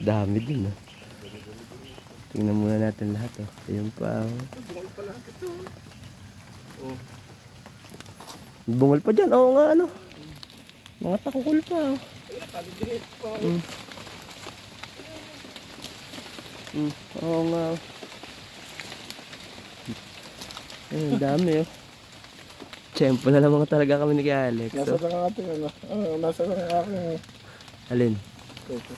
Dami din ah. Tingnan muna natin lahat oh. Ayun pa oh. Bungol pa lahat ito. Oh. Bungol pa dyan. Oo nga ano. Mga takukul pa oh. Ayun, kalidihit pa. Oo nga. Ayun, dami oh. Tiyempo na lang mga talaga kami ni Alex. Nasa Oh. lang ating ano. Nasa lang aking. Alin? Ito.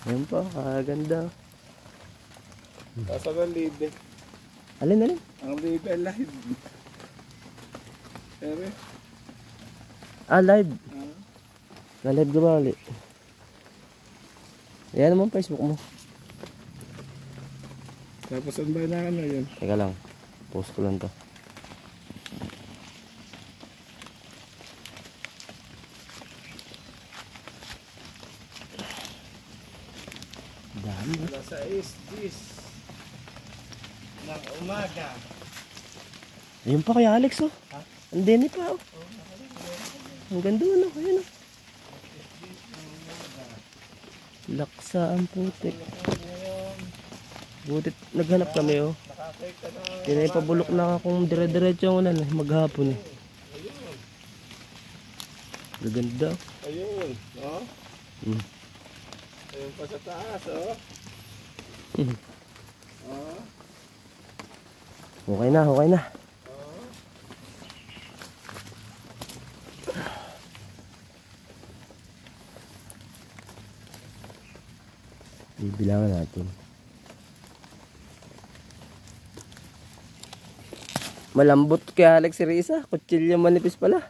Ayun pa, kaganda. Nasa lang lead eh. Alin? Ang lead ay live. Ere. Live. Ah. Na-live ka ba ulit? Yan naman Facebook mo. Tapos ang ba na ano yun? Teka lang. Post ko lang to. Dami. Alas 6:10 ng umaga. Ayun pa kay Alex oh. Ha? Andini pa oh. Ang ganda no. Ayun oh. Laksa ang putik. Butit naghanap kami oh. Nakakita na. Pinapabulok na akong dire-diretso ang ulan maghapon eh. Gaganda. Ayun. No? Ayun pa sa taas oh. Oh. Okay na. Oh. Bibilangan natin. Malambot kay Alex si Risa. Kutsilyo manipis pala.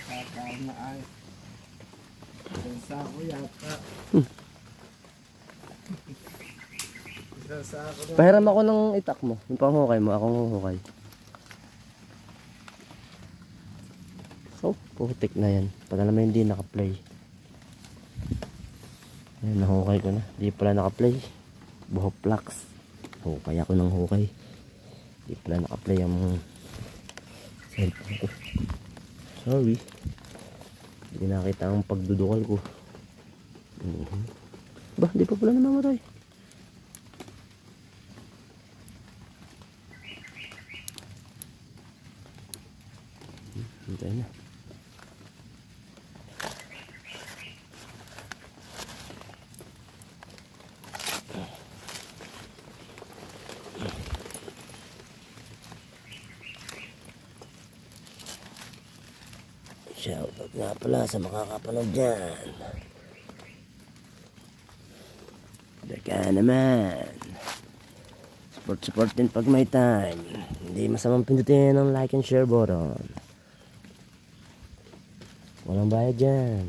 Kakain na ay. Isa ko yata. Isa ako na. Pahiram ako ng itak mo. Yung panghukay mo. Akong huhukay. So, putik na yan. Pag naman hindi naka-play. Ayan, nahukay ko na. Di pala naka-play. Buhok flux. Hukay ako ng hukay. Di pala naka-play ang cellphone ko. Sorry. Hindi nakita ang pagdudukal ko. Ba, di pa pala namamatay. Hintay na. Shoutout nga pala sa makakapanood dyan. Baka naman. Support din pag may time. Hindi masamang pindutin ang like and share button. Walang bayad dyan.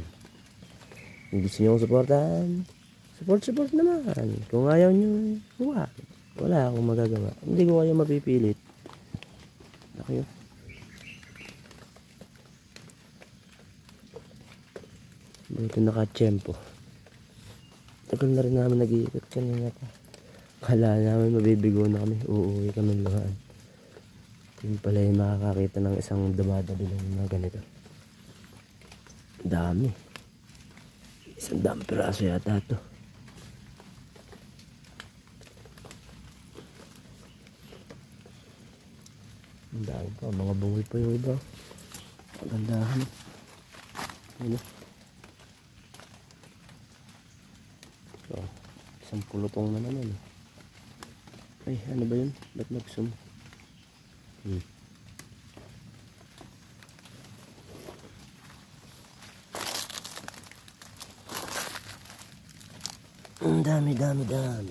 Kung gusto nyo supportan, support naman. Kung ayaw nyo, huwag. Wala akong magagawa. Hindi ko kayo mapipilit. Okay. Buti naka-tiyempo. Tagal na rin namin nag-iikot kanina pa. Kala namin mabibigo na kami. Uuwi kami luhaan. Yung pala yung makakakita ng isang dumadabi lang mga ganito. Dami. 100 piraso yata ito. Ang dami pa. Mga bungol pa yung iba. Pagandahan. Ano? So, isang pulutong na naman. Ay, ano ba yun? Ba't nag-zoom? Ang dami.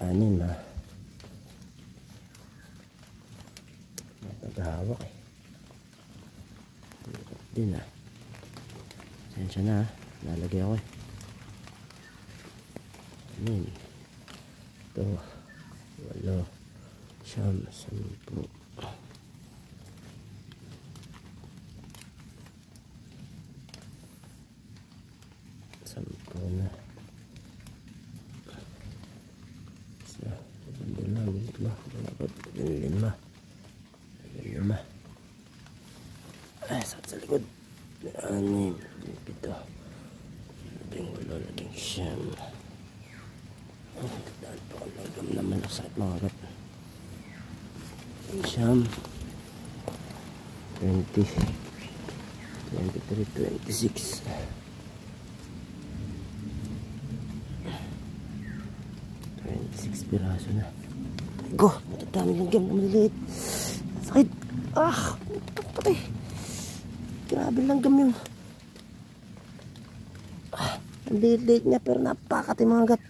Anin na. Naghahawak eh. Hirap din ah. Sensya na ah. Nalagay ako eh. Anin. Ito. 8. 9, 10. Sampo na. Isa. 5. Ay, sakit sa likod. 6, 7, 8, 9. Daan pa ako nagam naman ako sakit mga gat. 20, 23, 26. 26 piraso na. Go! Matadami lang gam na maliliit. Sakit! Ah! Patay! Grabe lang gam yun. Ah, ang liit-liit niya pero napakati mga gat.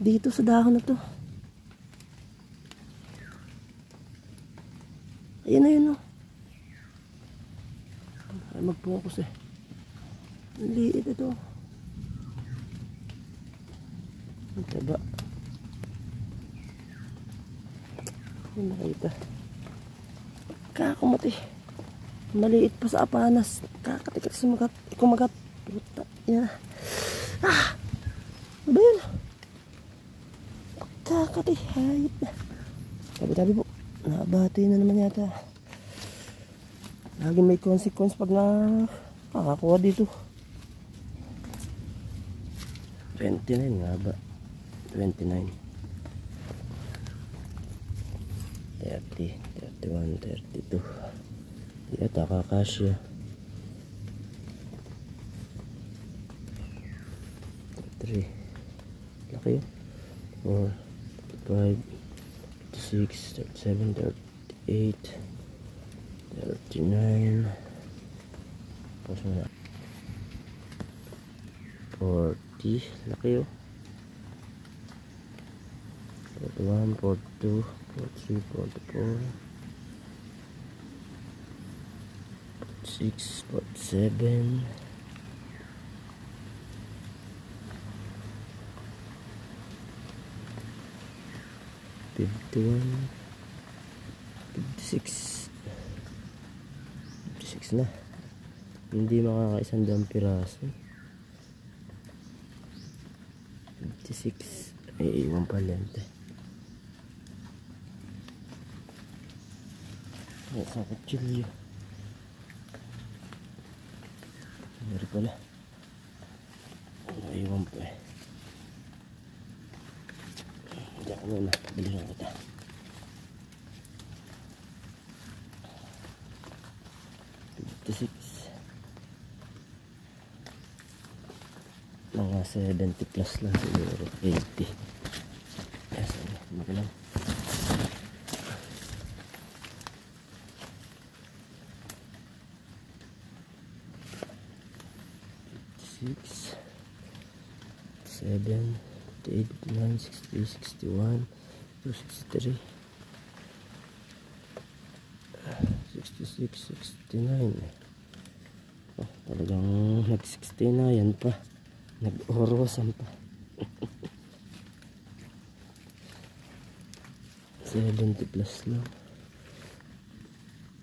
Dito sa dahon na to. Ayan na yun, no. Ay, mag-focus eh. Ang liit ito. Ang taba. Hindi nakita. Kakumati. Maliit pa sa apanas. Kakatikat sa magat. Kumagat. Puta. Yan. Ah! Ano ba yun? Kakati. Hayop na. Tabi-tabi po. Nabati na naman yata. Lagi may consequence pag nakakakuha dito. 29 nga ba? 29, 30, 31, 32. Yata kakasya. 3. Laki yun. 4, 5, 6, 37, 38, 39. Tapos na 40. Laki yun. 41, 42, 43, 44, 46, 47, 51, 56, 56 na. Hindi makakaisang daang piraso. 56. Ay, iwan pa lente. Sa kutsilyo. Meron pala. Naiwan pa eh. Diyan ka muna. Bilihan kita. Mga 70 plus lang siguro. 80. Yes, makilang. 6, 7, 8, 9, 60, 61, 63, 66, 69. Oh, talagang nag-60 na yan pa. Nag-orosan pa. 70 plus lang.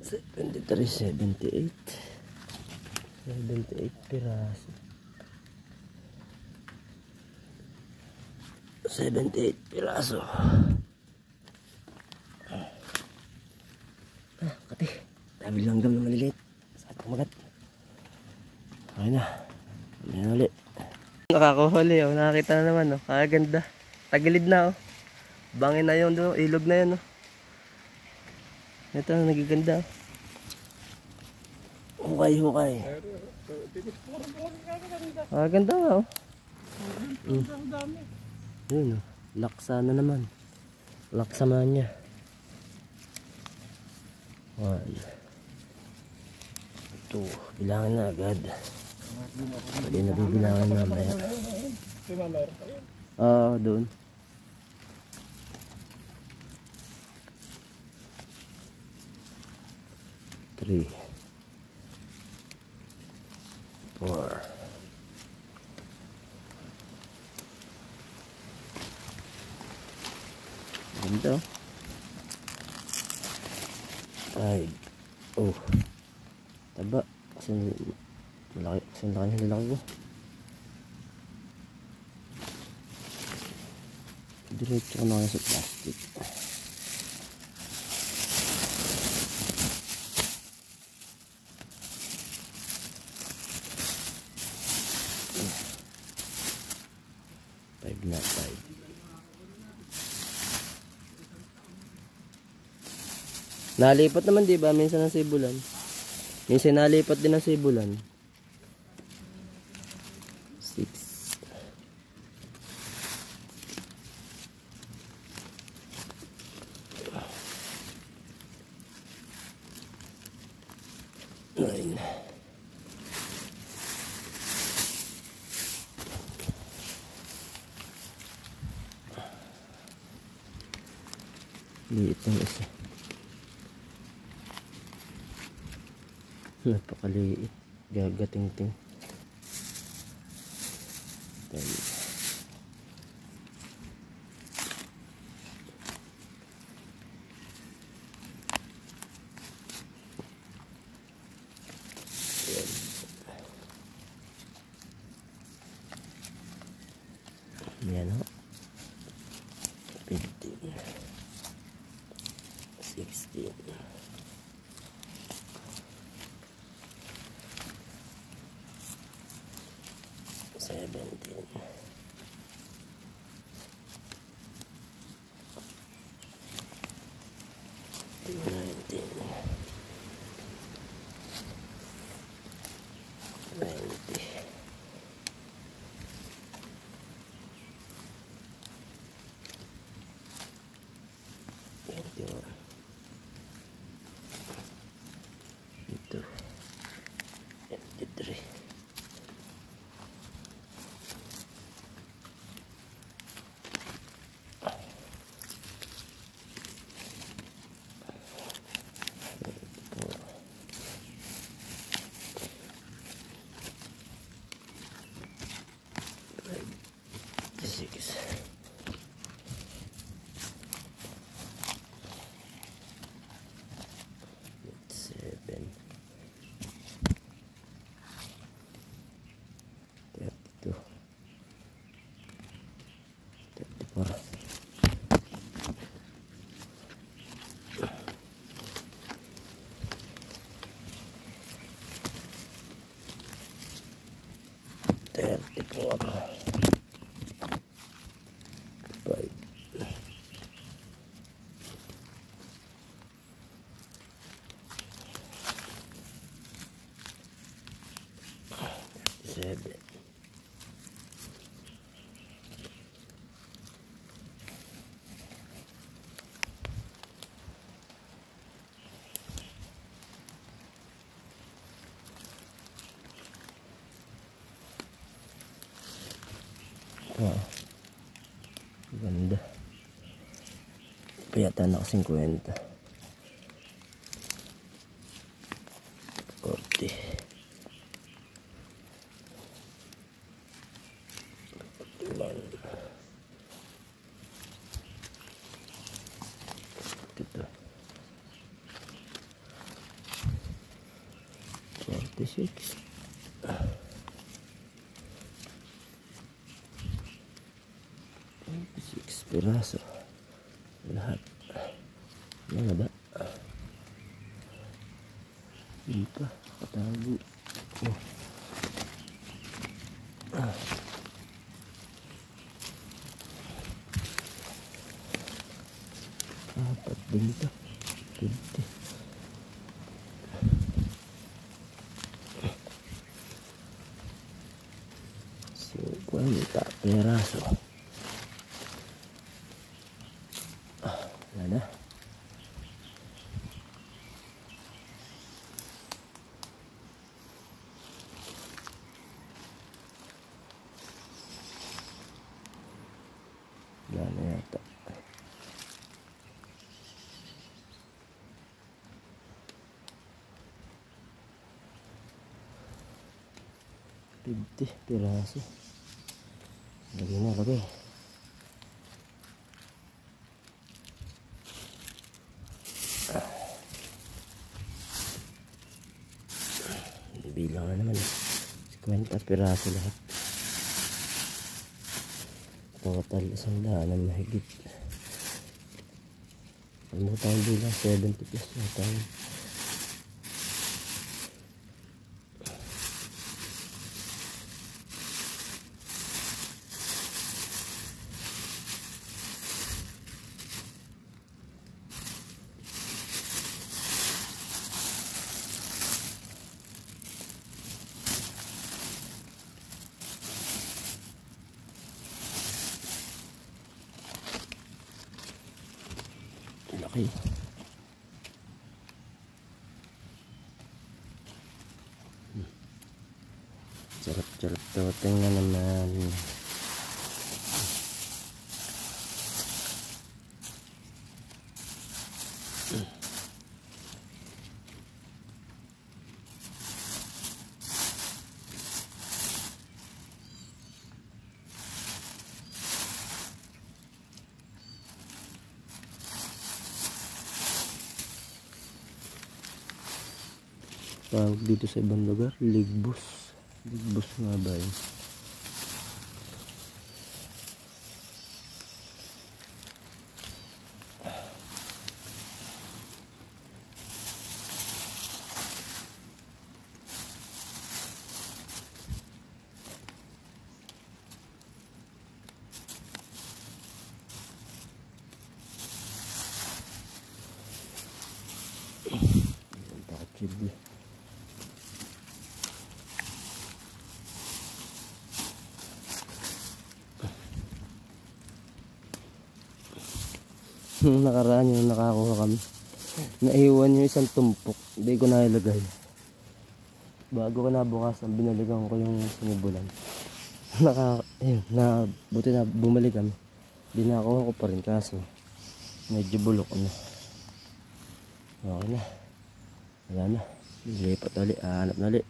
73, 78. 78 piraso. 78 piraso. Ah, kati. Dami langgam na maliliit. Sakit kumagat. Okay na. May na ulit. Nakakahuli oh. Nakakita na naman oh. Kaganda. Tagilid na oh. Bangin na yun doon. Ilog na yun oh. Ito nagiganda oh. Hukay. Kaganda oh. Yun oh. Laksa na naman. Laksa man niya. 1, 2. Bilangan na agad. Pwede na bibilangan mamaya. Oo, doon. 3, 4, 5. Oh, taba. Kasi malaki, kasi laki ng lalaki ko. Diretso ko na sa plastic. Five na 5. Nalipat naman, di ba? Minsan ng sibulan. Minsan nalipat din ng sibulan. 6. 9. Liit ng isa. Napakaliit. Gagating-ting. 10. 12. Yan o. 15. 16. 17. 19. 20. 21. 22. 23. 6. 7. 32. 34. 34. 5. 7. 'Wow, ganda. Payata na 50. 40. 41. 42. 46. 6 piraso. Lahat. Yan na ba? Hindi pa. Katago. Oh. Apat din ito. 20. Piraso. Wala na. Wala na yata. 50 piraso. Lagay na, lagay. Bilang na naman. 50 piraso lahat. Total 100 ang mahigit. Ano mo tayong bilang? 70 plus na tayo. Laki. Charap-charap to. Tingnan naman. Tawag dito sa ibang lugar, ligbos. Ligbos nga ba yun? Pakachibli. Nung nakaraan yung nakakuha kami, naiwan yung isang tumpok, hindi ko nailagay. Bago ko nabukasan, binalikan ko yung sinibulan. Buti na bumalik kami. Binakuha ko pa rin kaso medyo bulok na. Okay na. Wala na. Lilipat ulit. Hanap na ulit.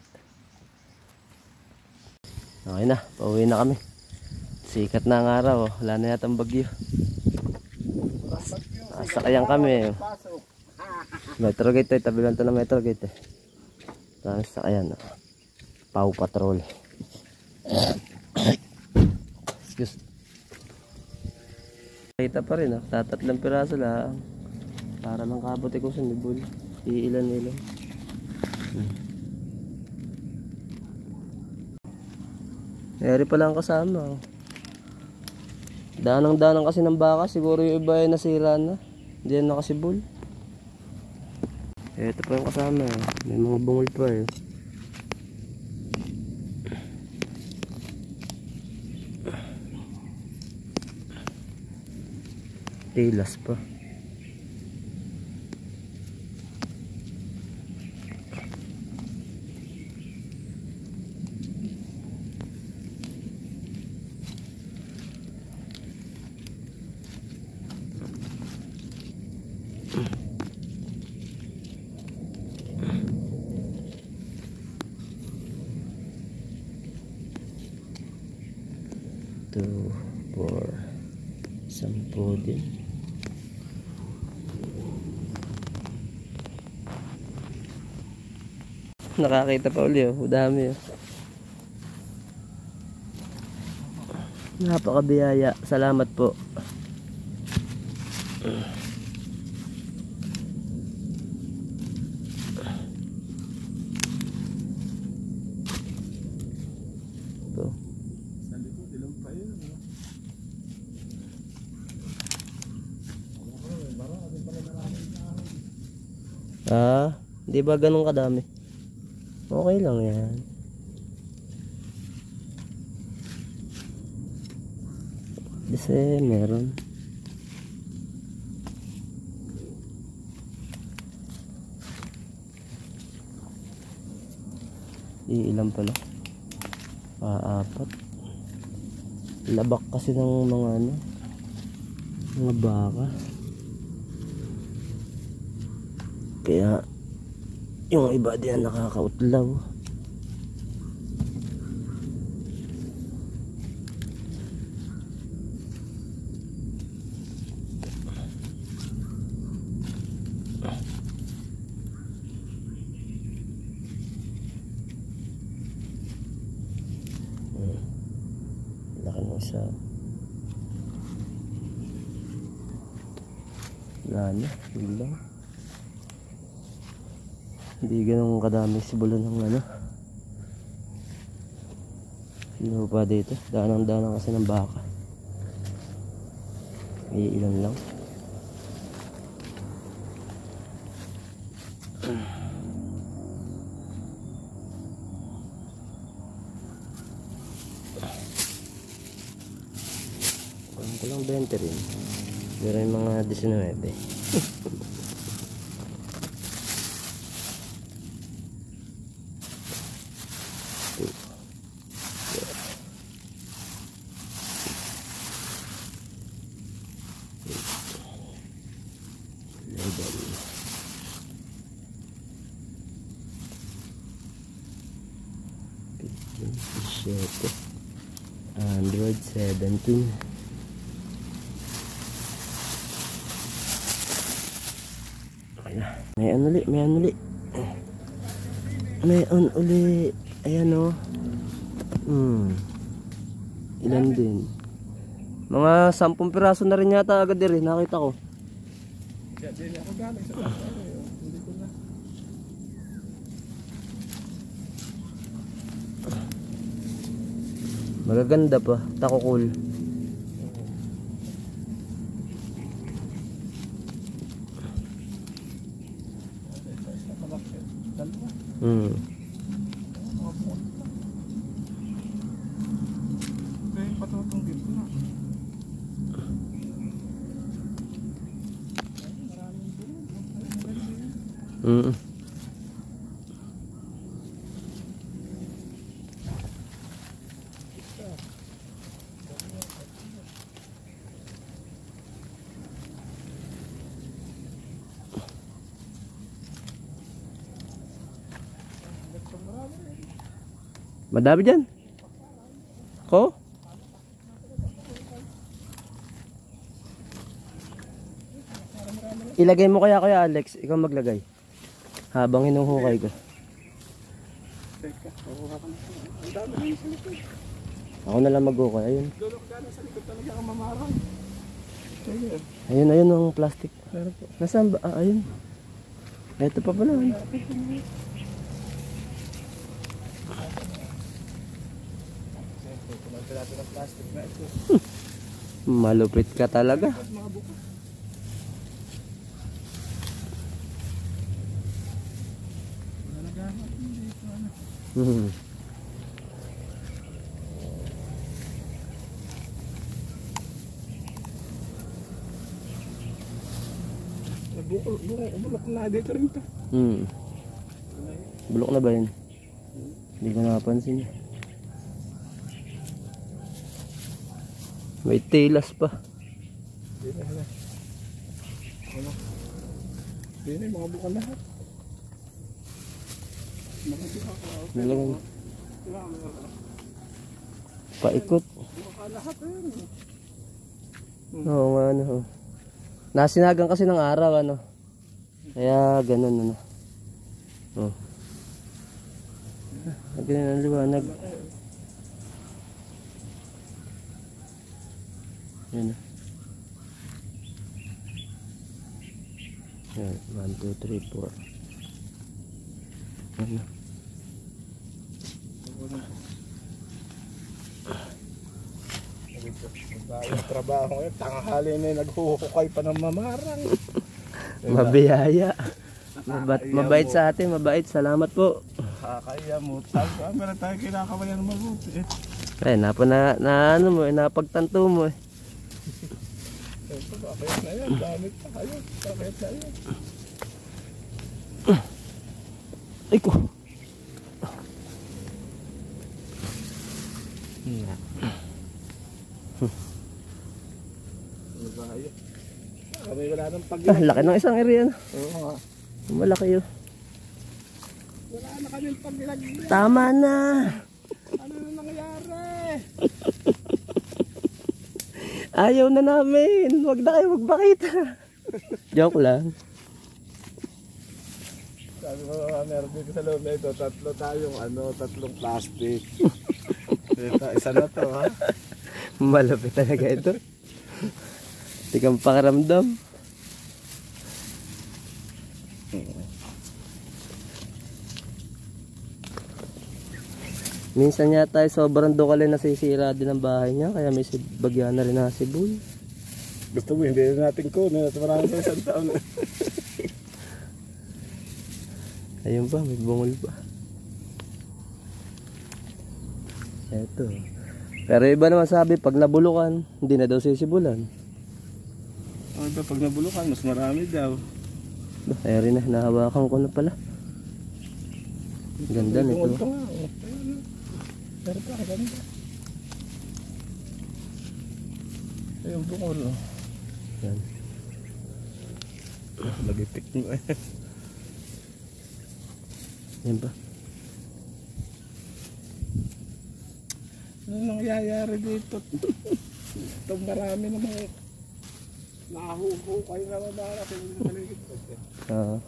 Okay na. Pauwi na kami. Sikat na ang araw. Wala na yatang bagyo. Sakayan kami. Metro gate eh. Tabi lang ito ng metro gate eh. Tapos sakayan. Pau Patrol. Excuse. Kita pa rin. Tatatlang piraso lang. Para lang kabuti ko sa nibul. Iilan-ilan. Eri pa lang kasama. Danang-danang kasi ng baka. Siguro yung iba ay nasira na. Hindi yan nakasibol. Ito pa yung kasama. May mga bungol pa eh. Tilas pa. Two, four, 10 din. Nakakita pa uli oh, dami oh. Napakabiyaya, salamat po. Ito. Di ba ganun kadami? Okay lang yan. Kasi meron. Ilan pala? Apat. Labak kasi ng mga ano, mga baka. Kaya yung iba din nakakautlaw. isa. Wala na, yun lang. Hindi ganun kadami sibulan ng ano. Sino pa dito? Danang-danang kasi ng baka. May ilan lang. Ko lang 20 rin. Pero yung mga 19. Android 17. May ano uli, may ano uli. May on uli. Ayan o. Ilan din. Mga 10 piraso na rin yata agad din. Nakita ko. Hindi ako galing sa hindi ko na. Magaganda pa. Tako cool. Patutungin ko na. Madami dyan. Ko? Ilagay mo kaya Alex, ikaw maglagay. Habang hinuhukay ko. Teka, kukuha ko na. Ang dami na yung sa likod. Ako na lang maghukay. Ayun. Doon ako gano'n sa likod talaga ang mamarang. Sige. Ayun, ayun ang plastic. Meron po. Nasaan ba? Ah, ayun. Ito pa pala. Kumanta natin ang plastic na ito. Malupit ka talaga. Mga buko. Nalagahan dito. Bulok na dito rin to. Bulok na ba yun? Hindi ko napansin. May telas pa. Dito na. Ano? Dito yung mga buka lahat. Nalagang paikot. Buka lahat eh. Oo nga ano. Nasinagan kasi ng araw ano. Kaya ganun ano. Oh. Ganun ang liwanag. Yan. Yan. 1, 2, 3, 4. Ano? Yung trabaho ngayon, tanghali na yung naghuhukay pa ng mamarang. Mabiyaya. Mabait sa atin, mabait. Salamat po. Kakaya mo. Sabi ko, meron tayo kinakabayan ng mabuti. Eh, ano mo, napagtanto mo eh. Ito, bakit na yan? Damit pa kayo. Bakit na yan? Ay ko. Ano ba kayo? Kami wala nang Laki ng isang area. Oo nga. Malaki yun. Wala na kaming pagbilagyan. Tama na. Ano na nangyari? Ayaw na namin. Huwag na kayo magpakita. Joke lang. Sabi ko, meron dito sa loob na ito, tatlong plastic. Ito, isa na to ha. Malapit talaga ito. Tikang pakiramdam. Minsan yata ay sobrang dukal na nasisira din ang bahay niya. Kaya may bagyan na rin na sibol. Gusto mo, hindi na natin kunin at marami sa isang taon. Ayun ba, may bungol pa. Eto. Pero iba naman sabi, pag nabulukan, hindi na daw sisibulan. Ano ba, pag nabulukan, mas marami daw. Ayun na, nahawakan ko na pala. Ganda nito. Bungol pa nga, oh. Pero pa, ganda. Ayun, bungol, oh. Yan. Lagitik mo eh. Yan ba? Ano nangyayari dito? Ito marami namang nahuhukay na mabara kung hindi naligid ko. Ito.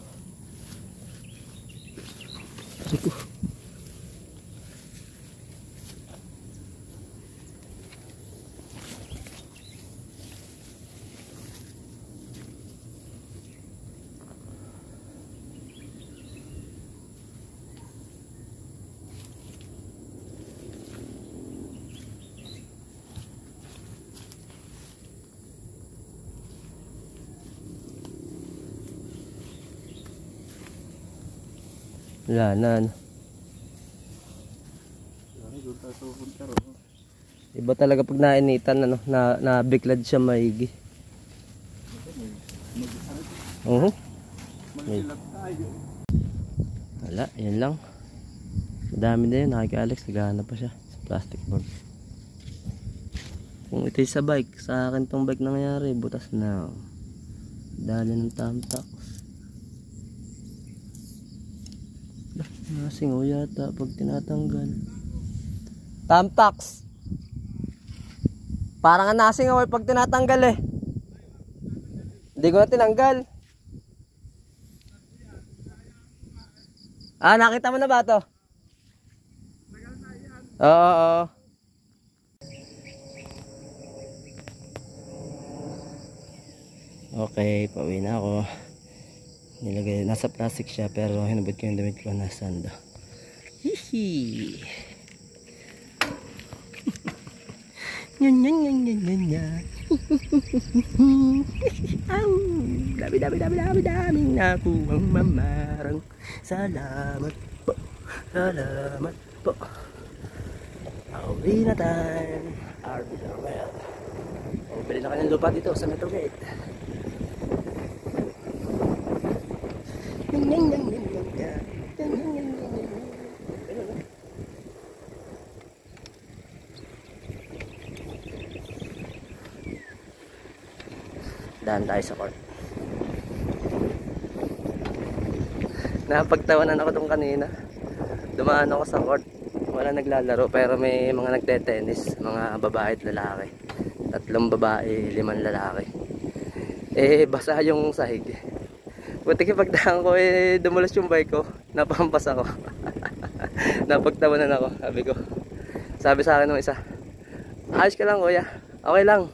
Wala na. Iba talaga pag nainitan, ano, nabiklad siya maigi. Wala, yun lang. Madami na yun, nakika-Alex, naghahanap pa siya sa plastic board. Kung ito'y sa bike, sa akin tong bike nangyari, butas na. Dali ng tamtak. Nasingaw yata pag tinatanggal. Tamtax. Parang nga nasingaw pag tinatanggal eh. Hindi ko na tinanggal. Ah, nakita mo na ba to? Oo. Okay, pauwi na ako. Nilagay, nasa plastic siya pero hinubad ko yung damit ko na sando. Hihi. Nyan. Dami nakuhang mamarang. Salamat po. Pauwi na tayo. Arbidawel. Bili na kanyang lupa dito sa Metro Gate. Daan tayo sa court. Napagtawanan ako tong kanina. Dumaan ako sa court. Wala naglalaro pero may mga nagte-tennis, mga babae at lalaki. 3 babae, 5 lalaki. Eh basa yung sahig. Buti pagdaan ko eh dumulas yung bike ko. Napampas ako. Napagtawanan ako, sabi ko. Sabi sa akin ng isa, ayos ka lang kuya, okay lang.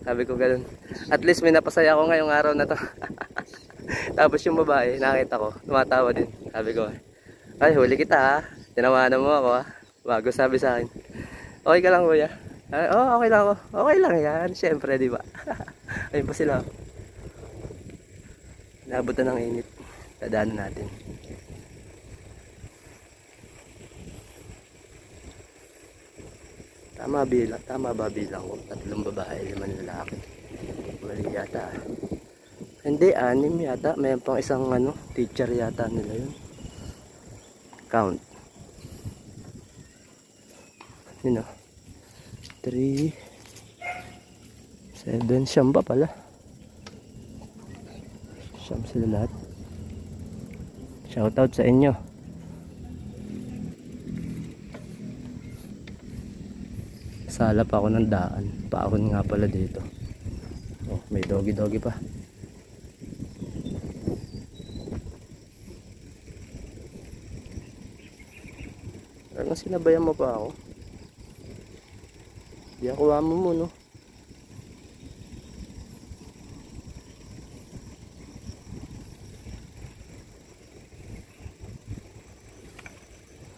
Sabi ko ganoon. At least may napasaya ako ngayong araw na to. Tapos yung babae, nakita ko, tumatawa din. Sabi ko, ay huli kita ha. Tinawanan mo ako ha. Bago sabi sa akin, okay ka lang kuya. Ay, oh, okay lang ako. Okay lang yan, syempre di ba? Ayun pa sila. Nabutan ng init. Dadaanan natin. Tama ba bilang ko? 3 babae, 5 lalaki. Mali yata. Hindi, 6 yata. May pang isang teacher yata nila yun. Count. Yun o. 3 7 siyam pa pala. Siyam sila lahat. Shoutout sa inyo. Sala pa ako ng daan. Paahon nga pala dito. Oh, may doggy pa. Parang sinabayan mo pa ako. Di ako mo no.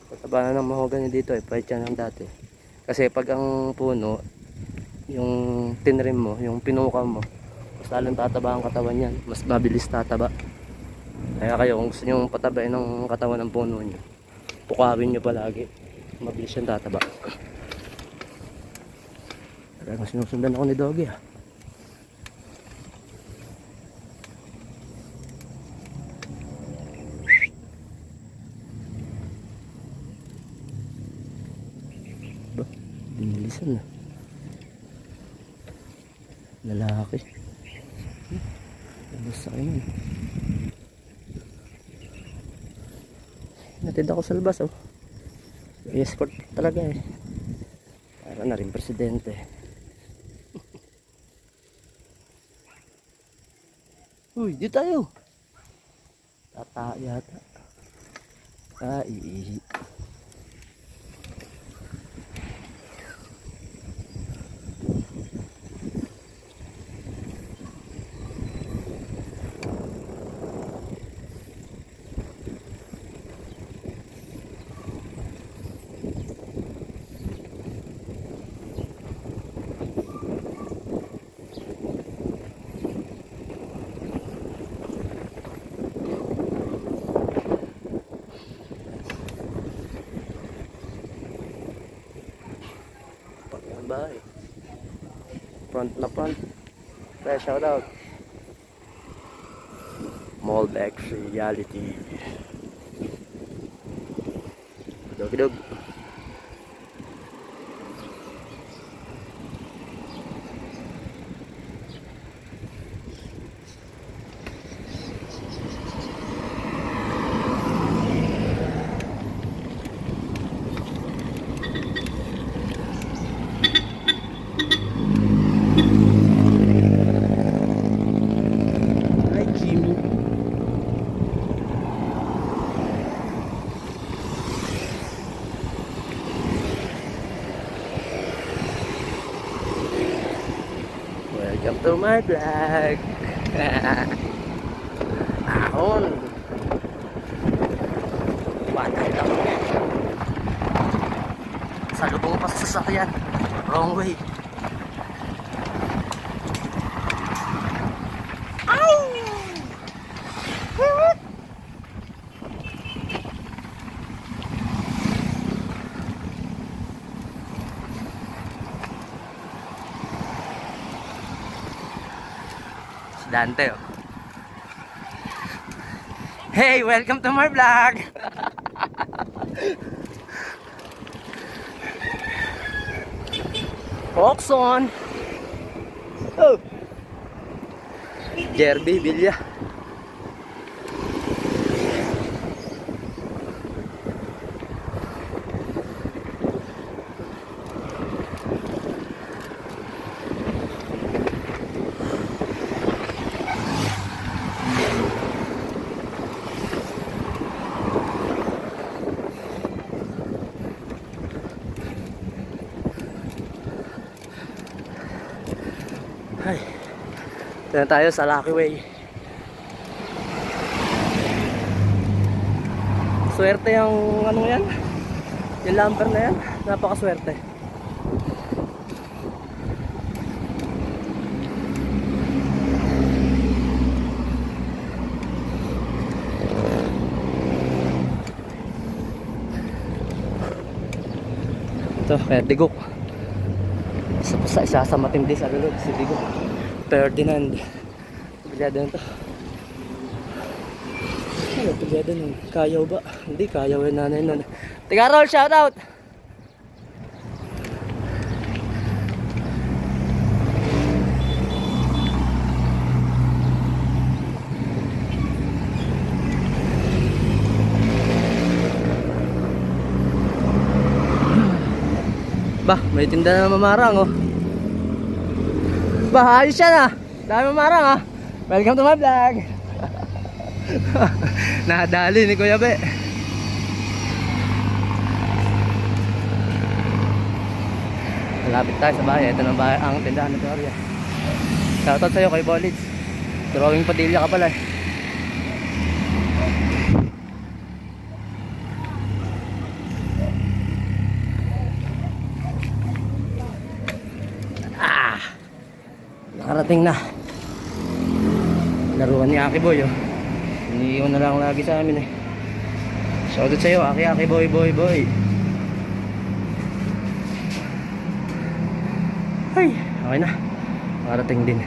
Pataba na ng mahogany dito eh. Pahit yan ang dati. Kasi pag ang puno, yung tinrim mo, yung pinuka mo, mas lalong tataba ang katawan yan. Mas mabilis tataba. Kaya kayo kung gusto nyo patabain ng katawan ng puno nyo, pukawin nyo palagi. Mabilis yan tataba. Kaya sinusundan ako ni Doggy ah. Ba? Binilisan na. Lalaki. Labas sa akin. Natid ako sa labas oh. I-escort talaga eh. Para na rin presidente. Uy, di tayo. Tata yata. Iihi. Bahay. Front na front. Kaya shout out. Moldex Reality. Dog. Welcome to my vlog. Ahon. Patay lang yan. Salubong pa sa sasakyan. Wrong way. Dante oh. Hey, welcome to my vlog. Oxon. Oh. Jerby Villa. Ay, ito na tayo sa Lucky Way. Swerte yung ano yan, yung lumber na yan, napakaswerte. Ito, kaya Digok. Isa sa matindi sa lulod, si Digok. Ferdinand. Bilyado na ito. Ano, bilyado nun. Kayaw ba? Hindi, kayaw yung nanay nun. Tigarol, shoutout! Bah, may tinda na mamarang oh. Bah, ayos yan ah. Dami mamarang ah. Welcome to my vlog. Nadali ni Kuya Be. Malapit tayo sa bahay. Ito na bahay, ang tindahan ng Gloria. Shoutout sa'yo kay Bolits. Drawing Padilla ka pala eh. Nakarating na. Laruan ni Aki Boy oh. Iniiwan na lang lagi sa amin eh. Shoutout sa'yo Aki boy. Ay, okay na. Nakarating din.